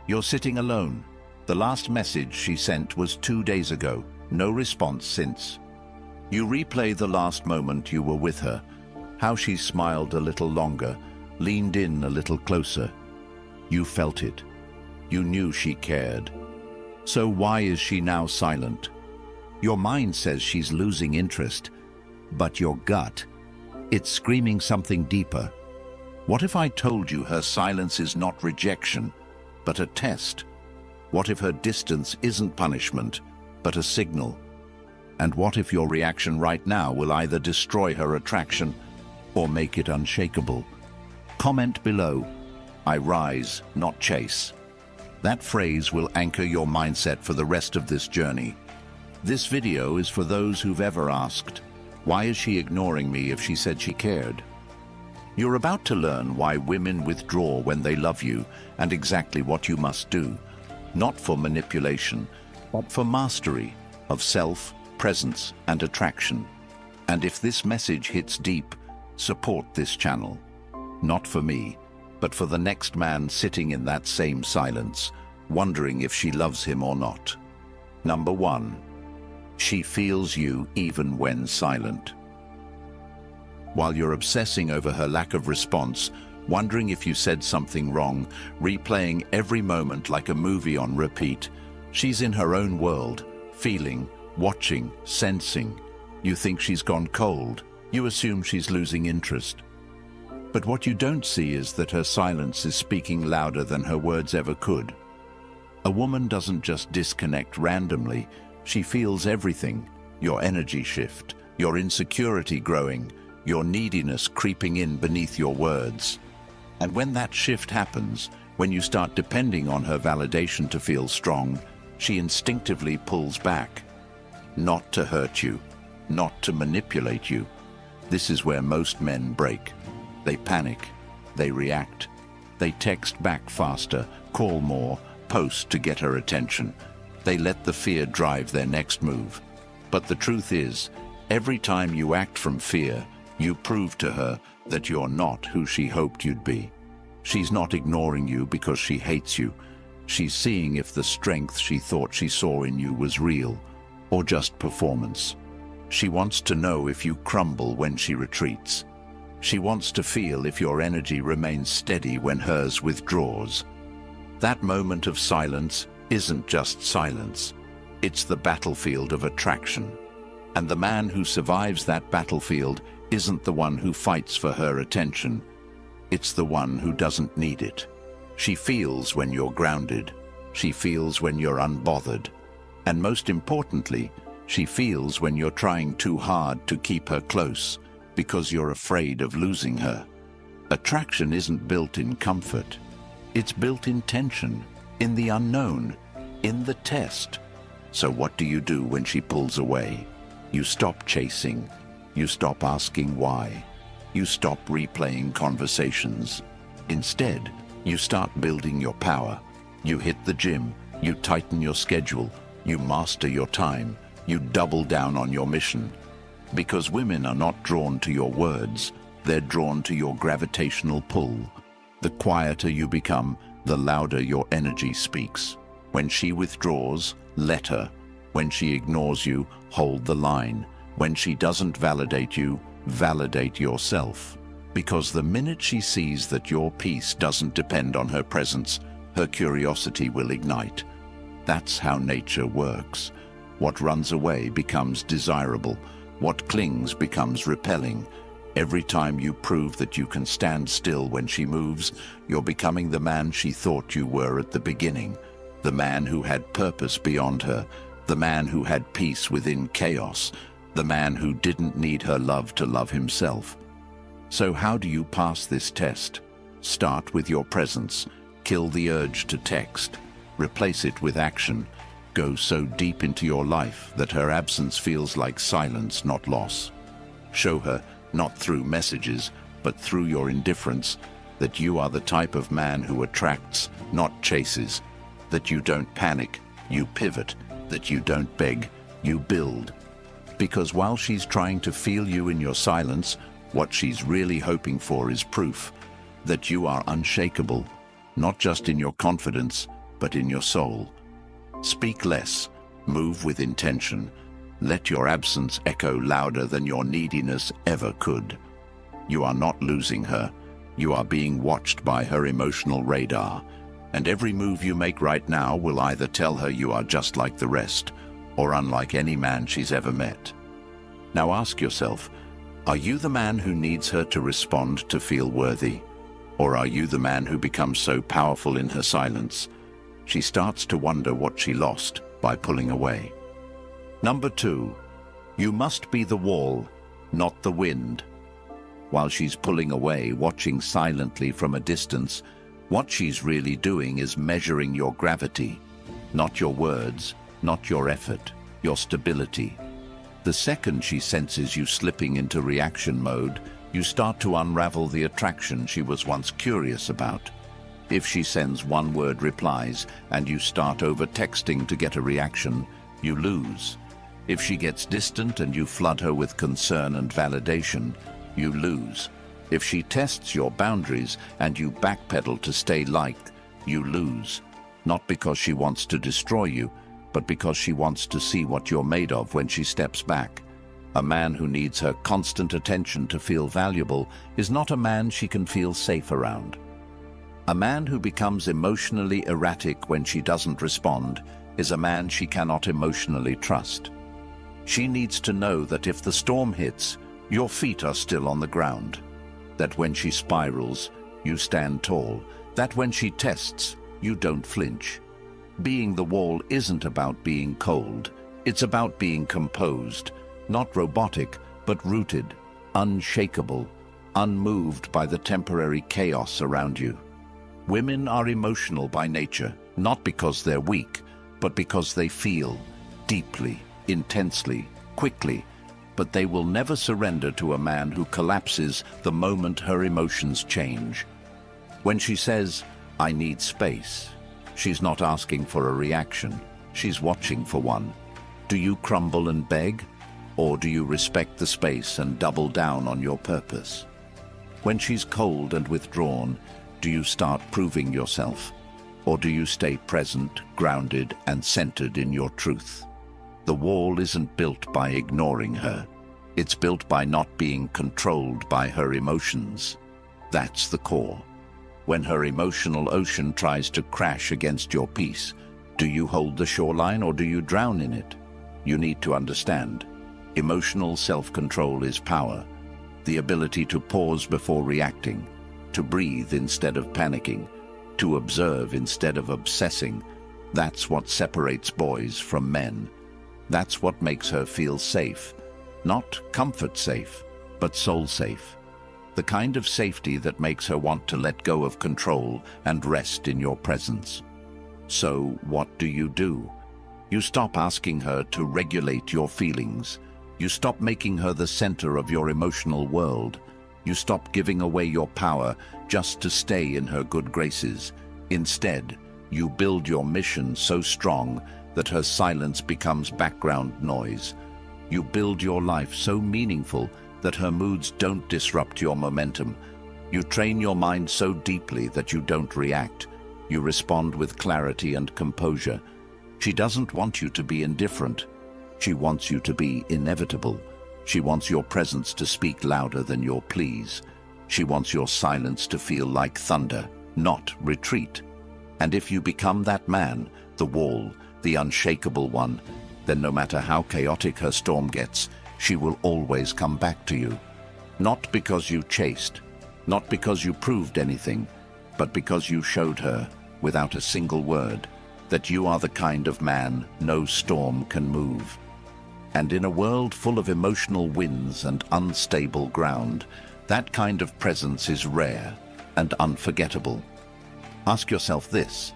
You're sitting alone. The last message she sent was 2 days ago. No response since. You replay the last moment you were with her. How she smiled a little longer, leaned in a little closer. You felt it. You knew she cared. So why is she now silent? Your mind says she's losing interest, but your gut, it's screaming something deeper. What if I told you her silence is not rejection, but a test? What if her distance isn't punishment, but a signal? And what if your reaction right now will either destroy her attraction or make it unshakable? Comment below, "I rise, not chase." That phrase will anchor your mindset for the rest of this journey. This video is for those who've ever asked, why is she ignoring me if she said she cared? You're about to learn why women withdraw when they love you and exactly what you must do, not for manipulation, but for mastery of self, presence, and attraction. And if this message hits deep, support this channel. Not for me, but for the next man sitting in that same silence, wondering if she loves him or not. Number 1. She feels you even when silent. While you're obsessing over her lack of response, wondering if you said something wrong, replaying every moment like a movie on repeat, she's in her own world, feeling, watching, sensing. You think she's gone cold. You assume she's losing interest. But what you don't see is that her silence is speaking louder than her words ever could. A woman doesn't just disconnect randomly. She feels everything. Your energy shift, your insecurity growing, your neediness creeping in beneath your words. And when that shift happens, when you start depending on her validation to feel strong, she instinctively pulls back. Not to hurt you, not to manipulate you. This is where most men break. They panic, they react, they text back faster, call more, post to get her attention. They let the fear drive their next move. But the truth is, every time you act from fear, you prove to her that you're not who she hoped you'd be. She's not ignoring you because she hates you. She's seeing if the strength she thought she saw in you was real, or just performance. She wants to know if you crumble when she retreats. She wants to feel if your energy remains steady when hers withdraws. That moment of silence isn't just silence. It's the battlefield of attraction. And the man who survives that battlefield isn't the one who fights for her attention. It's the one who doesn't need it. She feels when you're grounded. She feels when you're unbothered. And most importantly, she feels when you're trying too hard to keep her close because you're afraid of losing her. Attraction isn't built in comfort. It's built in tension, in the unknown, in the test. So what do you do when she pulls away? You stop chasing. You stop asking why. You stop replaying conversations. Instead, you start building your power. You hit the gym. You tighten your schedule. You master your time. You double down on your mission. Because women are not drawn to your words. They're drawn to your gravitational pull. The quieter you become, the louder your energy speaks. When she withdraws, let her. When she ignores you, hold the line. When she doesn't validate you, validate yourself. Because the minute she sees that your peace doesn't depend on her presence, her curiosity will ignite. That's how nature works. What runs away becomes desirable. What clings becomes repelling. Every time you prove that you can stand still when she moves, you're becoming the man she thought you were at the beginning. The man who had purpose beyond her. The man who had peace within chaos. The man who didn't need her love to love himself. So how do you pass this test? Start with your presence. Kill the urge to text. Replace it with action. Go so deep into your life that her absence feels like silence, not loss. Show her, not through messages, but through your indifference, that you are the type of man who attracts, not chases. That you don't panic, you pivot. That you don't beg, you build. Because while she's trying to feel you in your silence, what she's really hoping for is proof that you are unshakable, not just in your confidence, but in your soul. Speak less, move with intention. Let your absence echo louder than your neediness ever could. You are not losing her. You are being watched by her emotional radar, and every move you make right now will either tell her you are just like the rest, or unlike any man she's ever met. Now ask yourself, are you the man who needs her to respond to feel worthy? Or are you the man who becomes so powerful in her silence, she starts to wonder what she lost by pulling away? Number 2, you must be the wall, not the wind. While she's pulling away, watching silently from a distance, what she's really doing is measuring your gravity, not your words, not your effort, your stability. The second she senses you slipping into reaction mode, you start to unravel the attraction she was once curious about. If she sends one-word replies and you start over-texting to get a reaction, you lose. If she gets distant and you flood her with concern and validation, you lose. If she tests your boundaries and you backpedal to stay liked, you lose. Not because she wants to destroy you, but because she wants to see what you're made of when she steps back. A man who needs her constant attention to feel valuable is not a man she can feel safe around. A man who becomes emotionally erratic when she doesn't respond is a man she cannot emotionally trust. She needs to know that if the storm hits, your feet are still on the ground. That when she spirals, you stand tall. That when she tests, you don't flinch. Being the wall isn't about being cold. It's about being composed, not robotic, but rooted, unshakable, unmoved by the temporary chaos around you. Women are emotional by nature, not because they're weak, but because they feel deeply, intensely, quickly, but they will never surrender to a man who collapses the moment her emotions change. When she says, "I need space," she's not asking for a reaction, she's watching for one. Do you crumble and beg? Or do you respect the space and double down on your purpose? When she's cold and withdrawn, do you start proving yourself? Or do you stay present, grounded, and centered in your truth? The wall isn't built by ignoring her. It's built by not being controlled by her emotions. That's the core. When her emotional ocean tries to crash against your peace, do you hold the shoreline or do you drown in it? You need to understand. Emotional self-control is power. The ability to pause before reacting, to breathe instead of panicking, to observe instead of obsessing. That's what separates boys from men. That's what makes her feel safe. Not comfort safe, but soul safe. The kind of safety that makes her want to let go of control and rest in your presence. So what do? You stop asking her to regulate your feelings. You stop making her the center of your emotional world. You stop giving away your power just to stay in her good graces. Instead, you build your mission so strong that her silence becomes background noise. You build your life so meaningful that her moods don't disrupt your momentum. You train your mind so deeply that you don't react. You respond with clarity and composure. She doesn't want you to be indifferent. She wants you to be inevitable. She wants your presence to speak louder than your pleas. She wants your silence to feel like thunder, not retreat. And if you become that man, the wall, the unshakable one, then no matter how chaotic her storm gets, she will always come back to you. Not because you chased, not because you proved anything, but because you showed her, without a single word, that you are the kind of man no storm can move. And in a world full of emotional winds and unstable ground, that kind of presence is rare and unforgettable. Ask yourself this: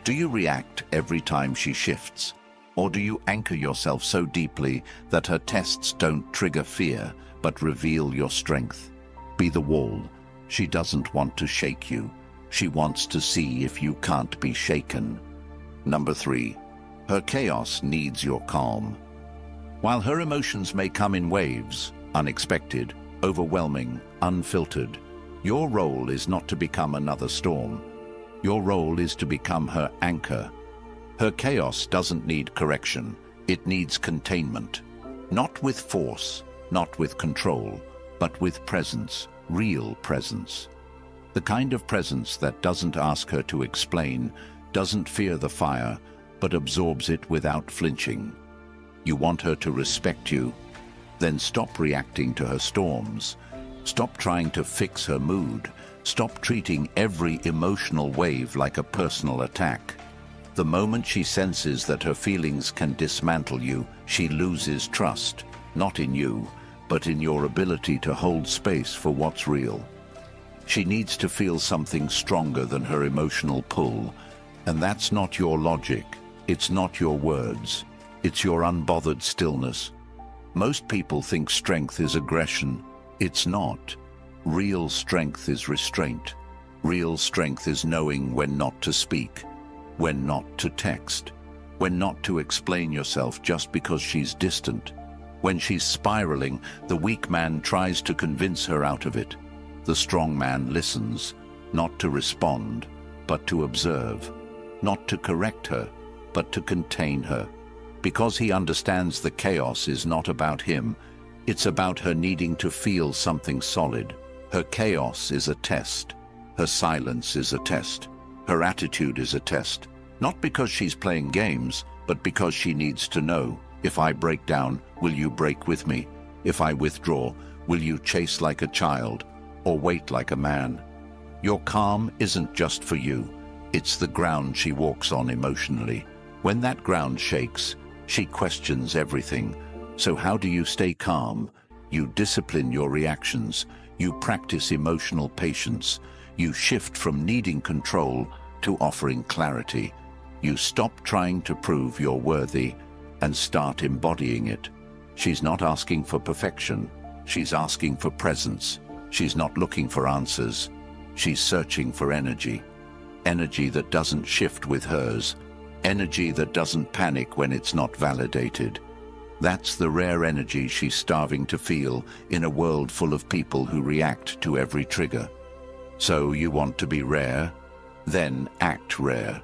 do you react every time she shifts? Or do you anchor yourself so deeply that her tests don't trigger fear, but reveal your strength? Be the wall. She doesn't want to shake you. She wants to see if you can't be shaken. Number 3, her chaos needs your calm. While her emotions may come in waves, unexpected, overwhelming, unfiltered, your role is not to become another storm. Your role is to become her anchor. Her chaos doesn't need correction. It needs containment. Not with force, not with control, but with presence, real presence. The kind of presence that doesn't ask her to explain, doesn't fear the fire, but absorbs it without flinching. You want her to respect you? Then stop reacting to her storms. Stop trying to fix her mood. Stop treating every emotional wave like a personal attack. The moment she senses that her feelings can dismantle you, she loses trust, not in you, but in your ability to hold space for what's real. She needs to feel something stronger than her emotional pull, and that's not your logic, it's not your words, it's your unbothered stillness. Most people think strength is aggression. It's not. Real strength is restraint. Real strength is knowing when not to speak, when not to text, when not to explain yourself just because she's distant. When she's spiraling, the weak man tries to convince her out of it. The strong man listens, not to respond, but to observe, not to correct her, but to contain her. Because he understands the chaos is not about him, it's about her needing to feel something solid. Her chaos is a test. Her silence is a test. Her attitude is a test. Not because she's playing games, but because she needs to know, if I break down, will you break with me? If I withdraw, will you chase like a child, or wait like a man? Your calm isn't just for you. It's the ground she walks on emotionally. When that ground shakes, she questions everything. So how do you stay calm? You discipline your reactions. You practice emotional patience. You shift from needing control to offering clarity. You stop trying to prove you're worthy and start embodying it. She's not asking for perfection. She's asking for presence. She's not looking for answers. She's searching for energy. Energy that doesn't shift with hers. Energy that doesn't panic when it's not validated. That's the rare energy she's starving to feel in a world full of people who react to every trigger. So you want to be rare? Then act rare.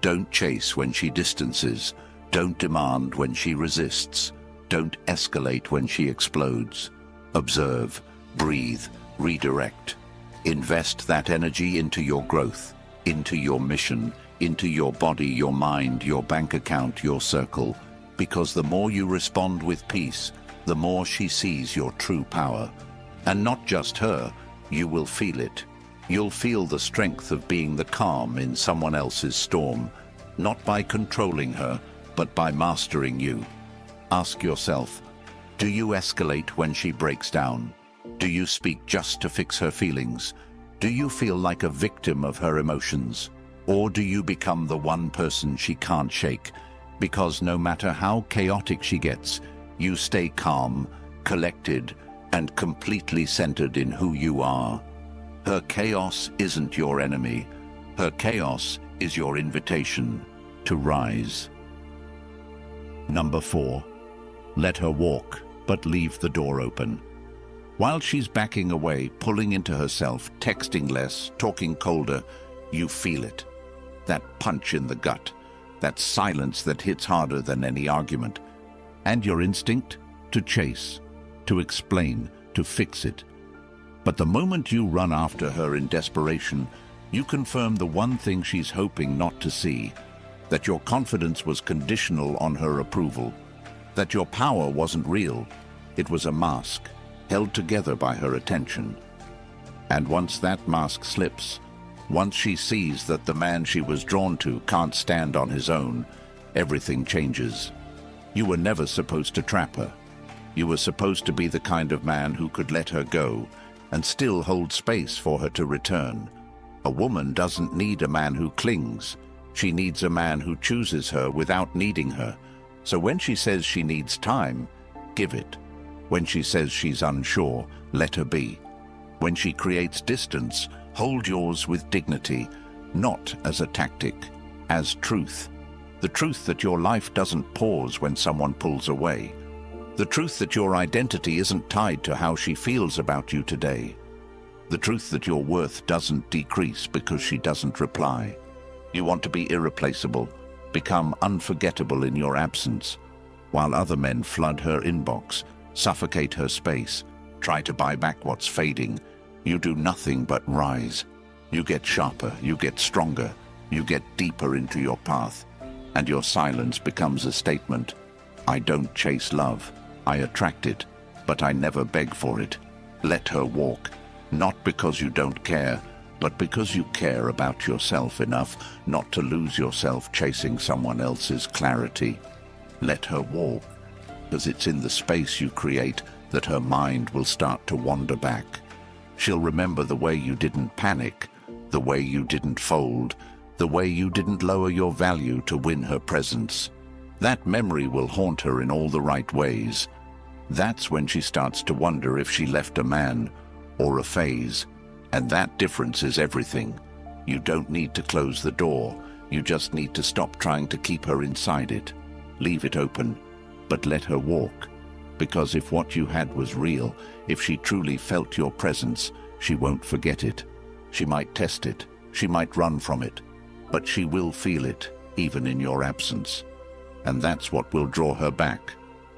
Don't chase when she distances. Don't demand when she resists. Don't escalate when she explodes. Observe, breathe, redirect. Invest that energy into your growth, into your mission, into your body, your mind, your bank account, your circle. Because the more you respond with peace, the more she sees your true power. And not just her, you will feel it. You'll feel the strength of being the calm in someone else's storm, not by controlling her, but by mastering you. Ask yourself, do you escalate when she breaks down? Do you speak just to fix her feelings? Do you feel like a victim of her emotions? Or do you become the one person she can't shake? Because no matter how chaotic she gets, you stay calm, collected, and completely centered in who you are. Her chaos isn't your enemy. Her chaos is your invitation to rise. Number 4. Let her walk, but leave the door open. While she's backing away, pulling into herself, texting less, talking colder, you feel it. That punch in the gut. That silence that hits harder than any argument. And your instinct? To chase, to explain, to fix it. But the moment you run after her in desperation, you confirm the one thing she's hoping not to see, that your confidence was conditional on her approval, that your power wasn't real, it was a mask, held together by her attention. And once that mask slips, once she sees that the man she was drawn to can't stand on his own, everything changes. You were never supposed to trap her. You were supposed to be the kind of man who could let her go and still hold space for her to return. A woman doesn't need a man who clings. She needs a man who chooses her without needing her. So when she says she needs time, give it. When she says she's unsure, let her be. When she creates distance, hold yours with dignity, not as a tactic, as truth. The truth that your life doesn't pause when someone pulls away. The truth that your identity isn't tied to how she feels about you today. The truth that your worth doesn't decrease because she doesn't reply. You want to be irreplaceable, become unforgettable in your absence, while other men flood her inbox, suffocate her space, try to buy back what's fading. You do nothing but rise. You get sharper, you get stronger, you get deeper into your path, and your silence becomes a statement. I don't chase love, I attract it, but I never beg for it. Let her walk, not because you don't care, but because you care about yourself enough not to lose yourself chasing someone else's clarity. Let her walk, because it's in the space you create that her mind will start to wander back. She'll remember the way you didn't panic, the way you didn't fold, the way you didn't lower your value to win her presence. That memory will haunt her in all the right ways. That's when she starts to wonder if she left a man or a phase. And that difference is everything. You don't need to close the door. You just need to stop trying to keep her inside it. Leave it open, but let her walk. Because if what you had was real, if she truly felt your presence, she won't forget it. She might test it, she might run from it, but she will feel it, even in your absence. And that's what will draw her back.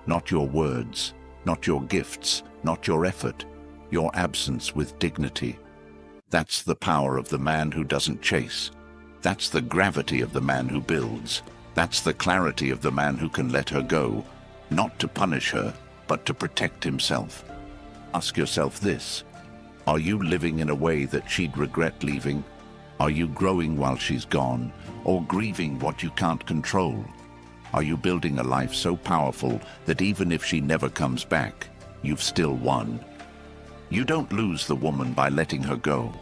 Not your words, not your gifts, not your effort, your absence with dignity. That's the power of the man who doesn't chase. That's the gravity of the man who builds. That's the clarity of the man who can let her go, not to punish her, but to protect himself. Ask yourself this: are you living in a way that she'd regret leaving? Are you growing while she's gone, or grieving what you can't control? Are you building a life so powerful that even if she never comes back, you've still won? You don't lose the woman by letting her go.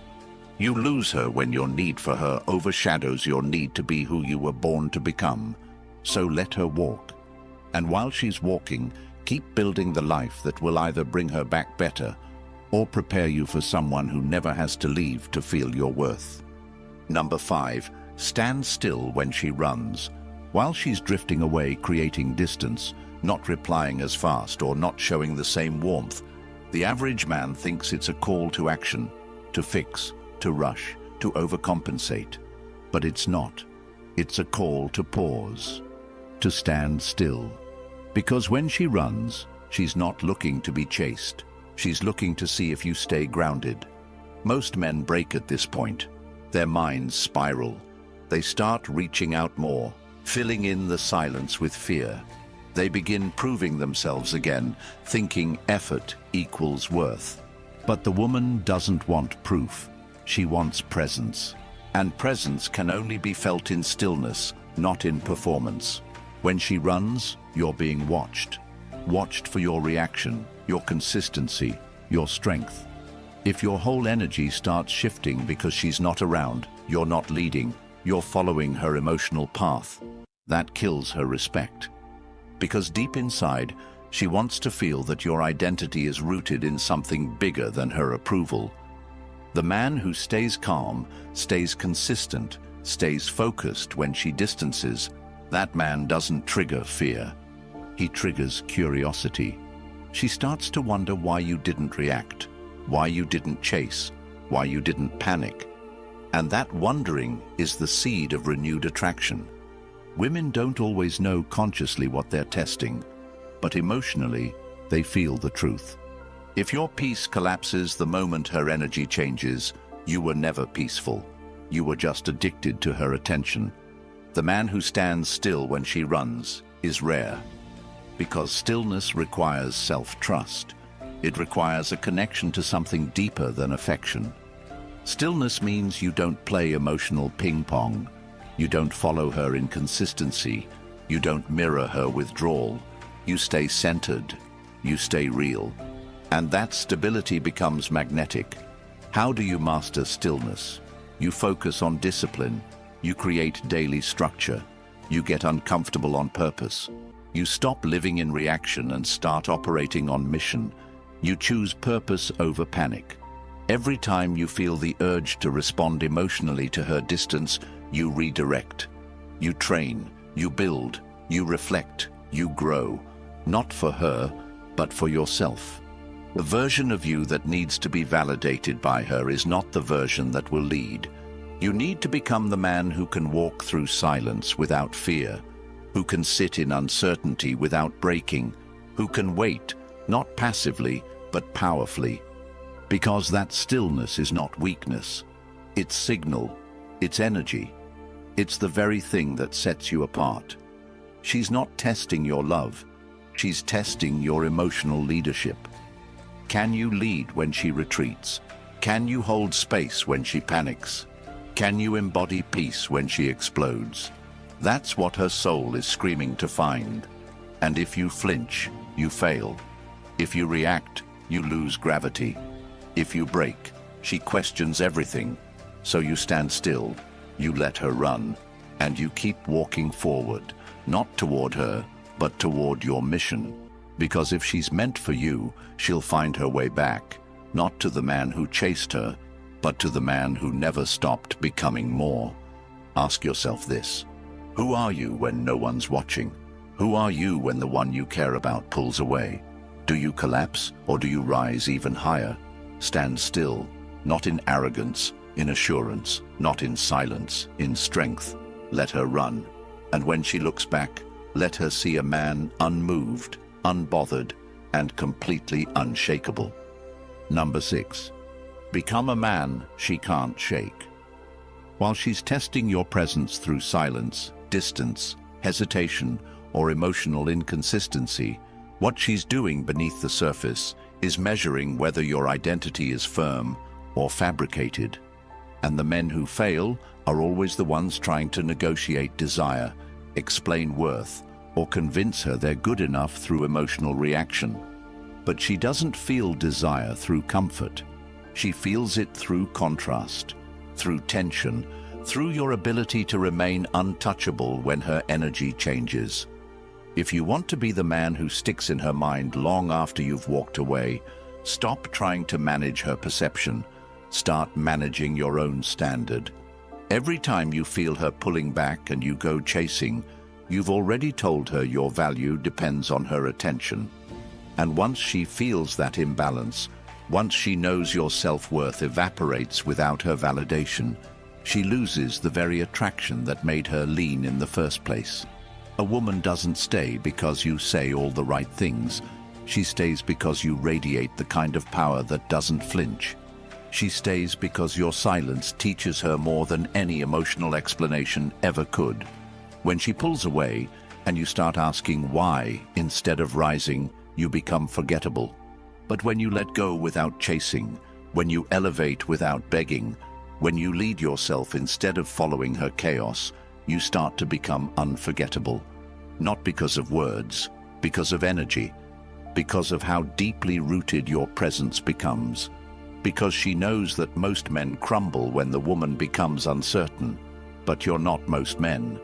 You lose her when your need for her overshadows your need to be who you were born to become. So let her walk. And while she's walking, keep building the life that will either bring her back better or prepare you for someone who never has to leave to feel your worth. Number 5, stand still when she runs. While she's drifting away, creating distance, not replying as fast or not showing the same warmth, the average man thinks it's a call to action, to fix, to rush, to overcompensate. But it's not. It's a call to pause, to stand still. Because when she runs, she's not looking to be chased. She's looking to see if you stay grounded. Most men break at this point. Their minds spiral. They start reaching out more, filling in the silence with fear. They begin proving themselves again, thinking effort equals worth. But the woman doesn't want proof. She wants presence. And presence can only be felt in stillness, not in performance. When she runs, you're being watched. Watched for your reaction, your consistency, your strength. If your whole energy starts shifting because she's not around, you're not leading, you're following her emotional path, that kills her respect. Because deep inside, she wants to feel that your identity is rooted in something bigger than her approval. The man who stays calm, stays consistent, stays focused when she distances, that man doesn't trigger fear. He triggers curiosity. She starts to wonder why you didn't react, why you didn't chase, why you didn't panic. And that wondering is the seed of renewed attraction. Women don't always know consciously what they're testing, but emotionally, they feel the truth. If your peace collapses the moment her energy changes, you were never peaceful. You were just addicted to her attention. The man who stands still when she runs is rare, because stillness requires self-trust. It requires a connection to something deeper than affection. Stillness means you don't play emotional ping-pong. You don't follow her inconsistency. You don't mirror her withdrawal. You stay centered. You stay real. And that stability becomes magnetic. How do you master stillness? You focus on discipline. You create daily structure. You get uncomfortable on purpose. You stop living in reaction and start operating on mission. You choose purpose over panic. Every time you feel the urge to respond emotionally to her distance, you redirect. You train, you build, you reflect, you grow. Not for her, but for yourself. The version of you that needs to be validated by her is not the version that will lead. You need to become the man who can walk through silence without fear, who can sit in uncertainty without breaking, who can wait, not passively, but powerfully. Because that stillness is not weakness. It's signal, it's energy. It's the very thing that sets you apart. She's not testing your love. She's testing your emotional leadership. Can you lead when she retreats? Can you hold space when she panics? Can you embody peace when she explodes? That's what her soul is screaming to find. And if you flinch, you fail. If you react, you lose gravity. If you break, she questions everything. So you stand still, you let her run, and you keep walking forward, not toward her, but toward your mission. Because if she's meant for you, she'll find her way back, not to the man who chased her, but to the man who never stopped becoming more. Ask yourself this: who are you when no one's watching? Who are you when the one you care about pulls away? Do you collapse, or do you rise even higher? Stand still, not in arrogance, in assurance, not in silence, in strength. Let her run, and when she looks back, let her see a man unmoved, unbothered, and completely unshakable. Number 6. Become a man she can't shake. While she's testing your presence through silence, distance, hesitation, or emotional inconsistency, what she's doing beneath the surface is measuring whether your identity is firm or fabricated. And the men who fail are always the ones trying to negotiate desire, explain worth, or convince her they're good enough through emotional reaction. But she doesn't feel desire through comfort. She feels it through contrast, through tension, through your ability to remain untouchable when her energy changes. If you want to be the man who sticks in her mind long after you've walked away, stop trying to manage her perception. Start managing your own standard. Every time you feel her pulling back and you go chasing, you've already told her your value depends on her attention. And once she feels that imbalance, once she knows your self-worth evaporates without her validation, she loses the very attraction that made her lean in the first place. A woman doesn't stay because you say all the right things. She stays because you radiate the kind of power that doesn't flinch. She stays because your silence teaches her more than any emotional explanation ever could. When she pulls away and you start asking why instead of rising, you become forgettable. But when you let go without chasing, when you elevate without begging, when you lead yourself instead of following her chaos, you start to become unforgettable. Not because of words, because of energy, because of how deeply rooted your presence becomes. Because she knows that most men crumble when the woman becomes uncertain. But you're not most men.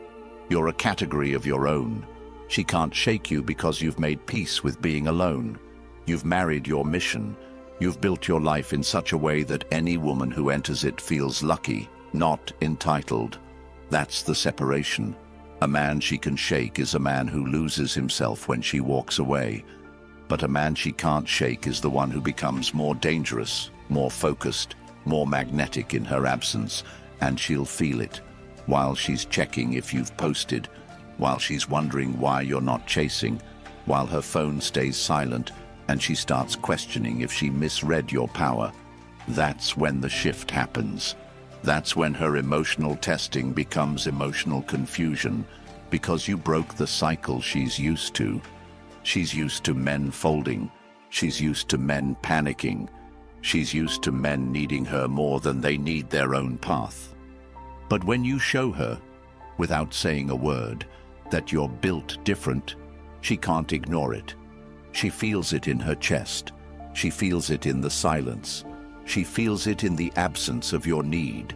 You're a category of your own. She can't shake you because you've made peace with being alone. You've married your mission. You've built your life in such a way that any woman who enters it feels lucky, not entitled. That's the separation. A man she can shake is a man who loses himself when she walks away. But a man she can't shake is the one who becomes more dangerous, more focused, more magnetic in her absence, and she'll feel it. While she's checking if you've posted, while she's wondering why you're not chasing, while her phone stays silent and she starts questioning if she misread your power. That's when the shift happens. That's when her emotional testing becomes emotional confusion, because you broke the cycle she's used to. She's used to men folding. She's used to men panicking. She's used to men needing her more than they need their own path. But when you show her, without saying a word, that you're built different, she can't ignore it. She feels it in her chest. She feels it in the silence. She feels it in the absence of your need.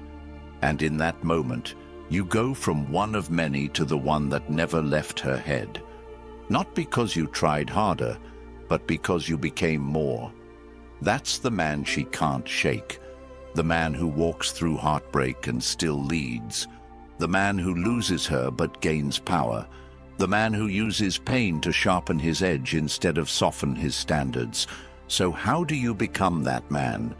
And in that moment, you go from one of many to the one that never left her head. Not because you tried harder, but because you became more. That's the man she can't shake. The man who walks through heartbreak and still leads. The man who loses her but gains power. The man who uses pain to sharpen his edge instead of soften his standards. So how do you become that man?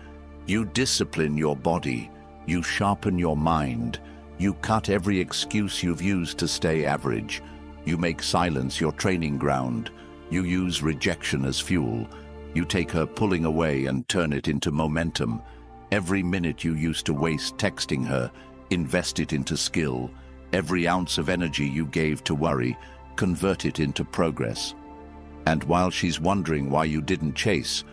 You discipline your body, you sharpen your mind, you cut every excuse you've used to stay average, you make silence your training ground, you use rejection as fuel, you take her pulling away and turn it into momentum. Every minute you used to waste texting her, invest it into skill. Every ounce of energy you gave to worry, convert it into progress. And while she's wondering why you didn't chase,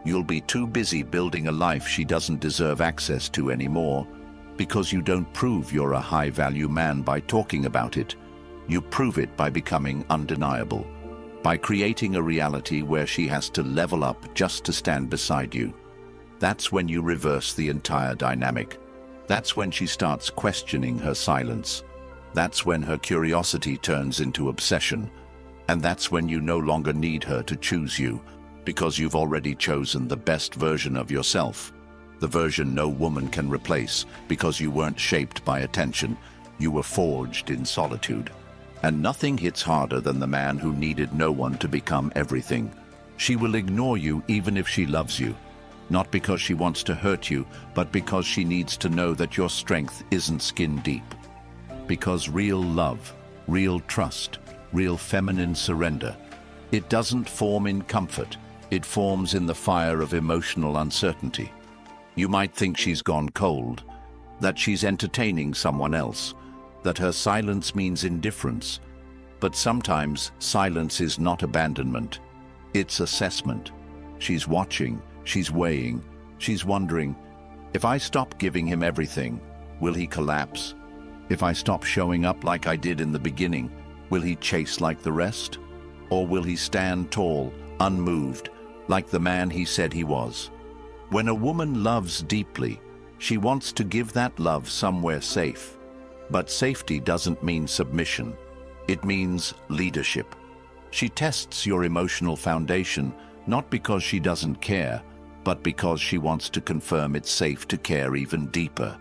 you'll be too busy building a life she doesn't deserve access to anymore, because you don't prove you're a high-value man by talking about it. You prove it by becoming undeniable, by creating a reality where she has to level up just to stand beside you. That's when you reverse the entire dynamic. That's when she starts questioning her silence. That's when her curiosity turns into obsession. And that's when you no longer need her to choose you, because you've already chosen the best version of yourself. The version no woman can replace, because you weren't shaped by attention. You were forged in solitude. And nothing hits harder than the man who needed no one to become everything. She will ignore you even if she loves you. Not because she wants to hurt you, but because she needs to know that your strength isn't skin deep. Because real love, real trust, real feminine surrender, it doesn't form in comfort, it forms in the fire of emotional uncertainty. You might think she's gone cold, that she's entertaining someone else, that her silence means indifference. But sometimes silence is not abandonment, it's assessment. She's watching, she's weighing, she's wondering, if I stop giving him everything, will he collapse? If I stop showing up like I did in the beginning, will he chase like the rest? Or will he stand tall, unmoved, like the man he said he was? When a woman loves deeply, she wants to give that love somewhere safe. But safety doesn't mean submission. It means leadership. She tests your emotional foundation, not because she doesn't care, but because she wants to confirm it's safe to care even deeper.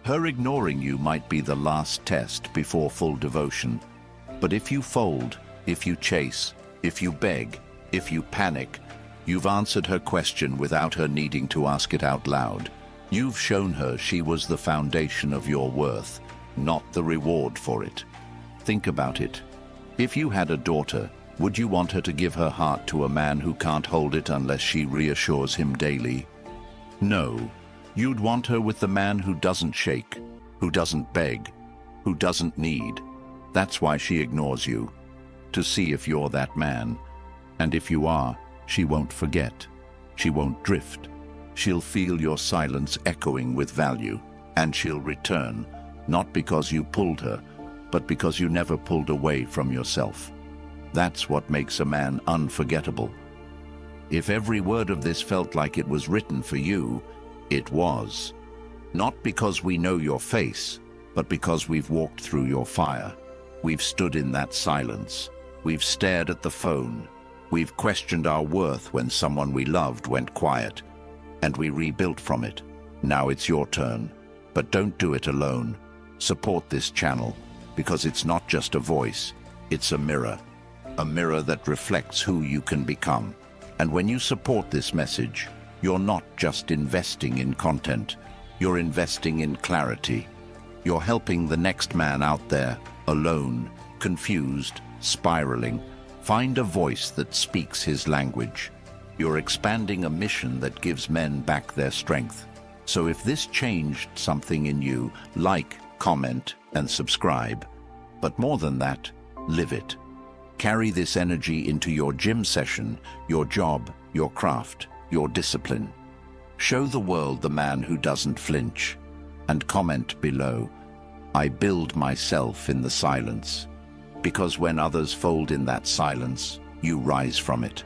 Her ignoring you might be the last test before full devotion. But if you fold, if you chase, if you beg, if you panic, you've answered her question without her needing to ask it out loud. You've shown her she was the foundation of your worth, not the reward for it. Think about it. If you had a daughter, would you want her to give her heart to a man who can't hold it unless she reassures him daily? No. You'd want her with the man who doesn't shake, who doesn't beg, who doesn't need. That's why she ignores you, to see if you're that man. And if you are, she won't forget. She won't drift. She'll feel your silence echoing with value, and she'll return, not because you pulled her, but because you never pulled away from yourself. That's what makes a man unforgettable. If every word of this felt like it was written for you, it was. Not because we know your face, but because we've walked through your fire. We've stood in that silence. We've stared at the phone. We've questioned our worth when someone we loved went quiet. And we rebuilt from it. Now it's your turn. But don't do it alone. Support this channel, because it's not just a voice, it's a mirror that reflects who you can become. And when you support this message, you're not just investing in content, you're investing in clarity. You're helping the next man out there, alone, confused, spiraling, find a voice that speaks his language. You're expanding a mission that gives men back their strength. So if this changed something in you, like, comment, and subscribe. But more than that, live it. Carry this energy into your gym session, your job, your craft, your discipline. Show the world the man who doesn't flinch. And comment below, I build myself in the silence. Because when others fold in that silence, you rise from it.